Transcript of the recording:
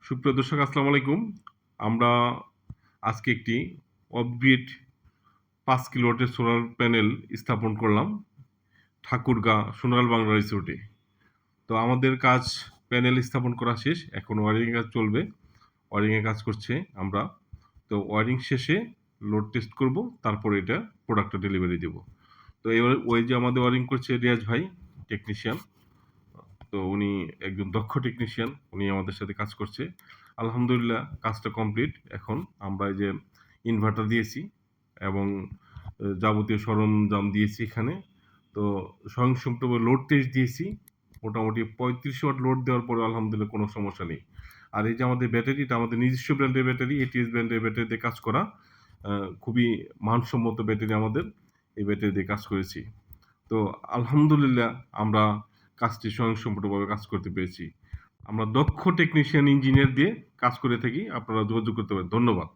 সুপ্রিয় দর্শক আসসালামু আলাইকুম। আমরা আজকে একটি অফগ্রিড ৫ কিলোওয়াটের সোলার প্যানেল স্থাপন করলাম ঠাকুরগাঁ সোনার বাংলা রিসোর্টে। তো আমাদের কাজ প্যানেল স্থাপন করা শেষ। এখন ওয়ারিং এর কাজ চলবে। ওয়ারিং এর কাজ করছে আমরা। তো ওয়ারিং শেষে লোড টেস্ট করব, তারপরে এটা প্রোডাক্টটা ডেলিভারি দেব। তো এবার ওই যে আমাদের ওয়ারিং করছে রিয়াজ ভাই টেকনিশিয়ান। তো উনি একজন দক্ষ টেকনিশিয়ান, উনি আমাদের সাথে কাজ করছে। আলহামদুলিল্লাহ কাজটা কমপ্লিট। এখন আমরা এই যে ইনভার্টার দিয়েছি এবং যাবতীয় সরঞ্জাম দিয়েছি এখানে। তো স্বয়ংসম্পূর্ণভাবে লোড টেস্ট দিয়েছি। মোটামুটি ৩৫ ওয়াট লোড দেওয়ার পরে আলহামদুলিল্লাহ কোনো সমস্যা নেই। আর এই যে আমাদের ব্যাটারিটা আমাদের নিজস্ব ব্র্যান্ডের ব্যাটারি, এটিএস ব্র্যান্ডের ব্যাটারি দিয়ে কাজ করা। খুবই মানসম্মত ব্যাটারি আমাদের। এই ব্যাটারি দিয়ে কাজ করেছি। তো আলহামদুলিল্লাহ আমরা কাজটি স্বয়ংসম্পূর্ণভাবে কাজ করতে পেরেছি। আমরা দক্ষ টেকনিশিয়ান ইঞ্জিনিয়ার দিয়ে কাজ করে থাকি। আপনারা যোগাযোগ করতে পারেন। ধন্যবাদ।